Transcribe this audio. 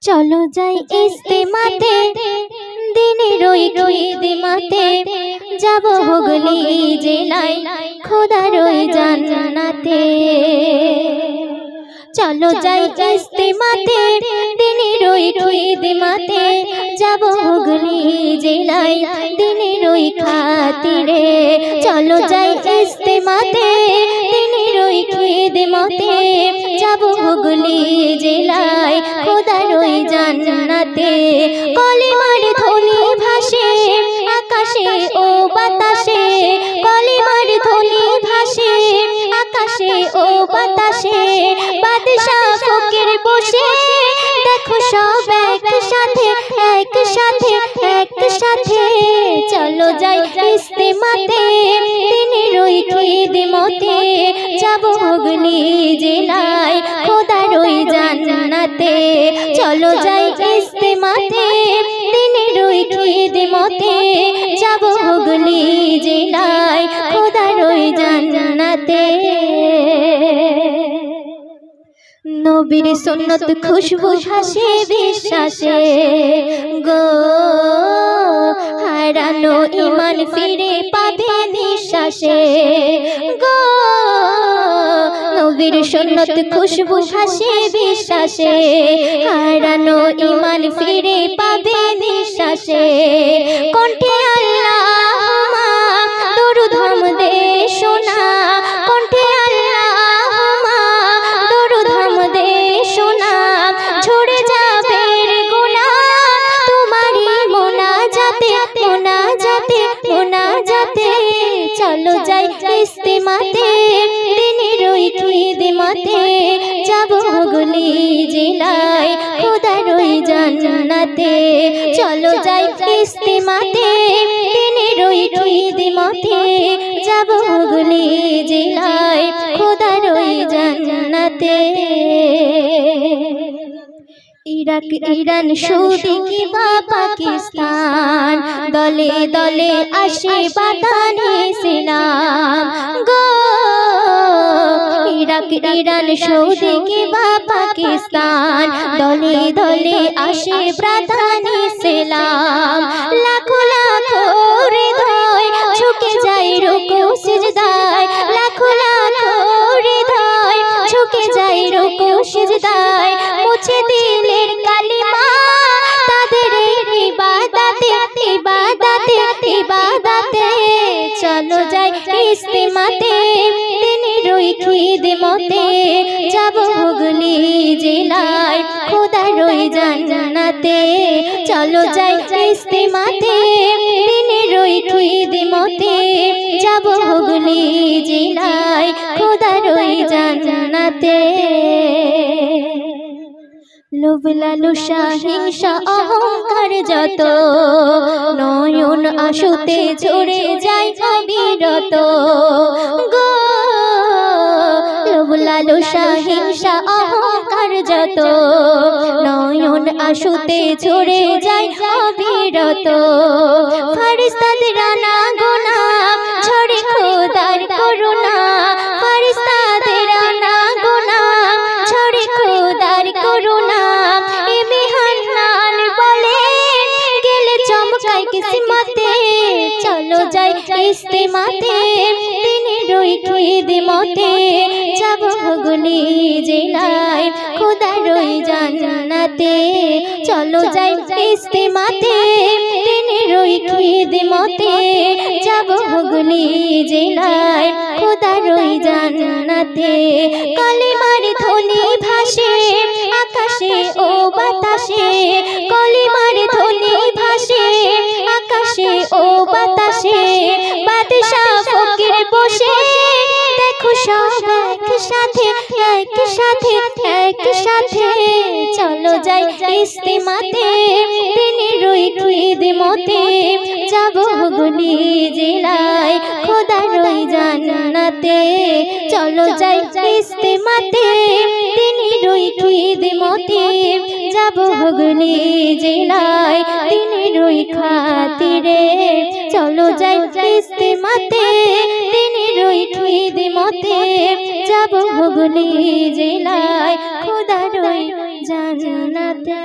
চলো যাই ইস্তেমাতে দিনের ওই খিদমাতে যাব হুগলি জেলায় খোদার ওই জান্নাতে। চলো যাই ইস্তেমাতে দিনের ওই খিদমাতে যাব হুগলি জেলায় দিনের ওই খাতিরে। চলো যাই ইস্তেমাতে দিনের ওই খিদমাতে যাব হুগলি জেলায় খোদার ওই জান্নাতে। কলিমার ধ্বনি ভাসে আকাশে ও বাতাসে, কলিমার ধ্বনি ভাসে আকাশে ও বাতাসে। বাদশা ফকির বসে দেখো সব একসাথে একসাথে একসাথে। চলো যাই ইস্তেমাতে দিনের ওই খিদমতে যাব হুগলি জেলায় খোদার ওই জান্নাতে। চলো যাই ইস্তেমাতে দিনের ওই খিদমতে যাব হুগলি জেলায় খোদার ওই জান্নাতে। নবীর সুন্নত খুশবু হাসে বিশ্বাসে গো, হারানো ঈমান ফিরে পাবে নিঃশ্বাসে গো। নবীর সুন্নত খুশবু হাসে বিশ্বাসে, হারানো ঈমান ফিরে পাবে নিঃশ্বাসে। কণ্ঠে আল্লাহুম্মা দরুদ হামদে শোনা, কণ্ঠে আল্লাহুম্মা দরুদ হামদে শোনা। ঝরে যাবে গুনাহ তোমারই মোনাজাতে মোনাজাতে মোনাজাতে। চলো যাই ইস্তেমাতে দিনের ওই খিদমতে যাব হুগলি জেলায় খোদার ওই জান্নাতে। চলো যাই ইস্তেমাতে দিনের ওই খিদমতে যাব হুগলি জেলায় খোদার ওই জান্নাতে। ইরাক ইরান সৌদি কিংবা পাকিস্তান দলে দলে আসে বাতানে ইসলাম গো। ইরাক ইরান সৌদি কিংবা পাকিস্তান দলে দলে আসে বাতানে ইসলাম। লাখো লাখো হৃদয় ঝুঁকে যায় রুকু সিজদায়, লাখো লাখো হৃদয় ঝুঁকে যায় রুকু সিজদায়। মুছে দিলের কালিমা তাদের ইবাদতে ইবাদতে ইবাদতে। চলো যাই ইস্তেমাতে দিনের ওই খিদমতে যাব হুগলি জেলায় খোদার ওই জান্নাতে। চলো যাই ইস্তেমাতে দিনের ওই খিদমতে যাব হুগলি জেলায় খোদার ওই জান্নাতে। লোভ লালসা হিংসা অহংকার যত নয়ন আশুতে ঝরে যায় অবিরত গো। লোভ লালসা হিংসা অহংকার যত নয়ন আশুতে ঝরে যায় অবিরত। ফেরেশতাদের আনাগোনা ঝরে খোদার করুণা, ফেরেশতাদের আনাগোনা ঝরে খোদার করুণা। এ মেহান্নান বলে গেলে চমকায় কিসমতে। চলো যাই ইস্তেমাতে দিনের ওই খিদমতে যাব হুগলি জেলায় খোদার ওই জান্নাতে। চলো যাই ইস্তেমাতে দিনের ওই খিদমতে যাব হুগলি জেলায় খোদার ওই জান্নাতে। কলিমার ধ্বনি ভাসে আকাশে ও বাতাসে, কলিমার ধ্বনি ভাসে আকাশে ও বাতাসে। বাদশা ফকির বসে দেখো সব একসাথে একসাথে একসাথে। চলো যাই ইস্তেমাতে দিনের ওই খিদমতে যাব হুগলি জেলায় খোদার ওই জান্নাতে। চলো যাই ইস্তেমাতে দিনের ওই খিদমতে যাব হুগলি জেলায় দিনের ওই খাতিরে। চলো যাই ইস্তেমাতে দিনের ওই খিদমতে যাব হুগলি জেলায় খোদার ওই জান্নাতে।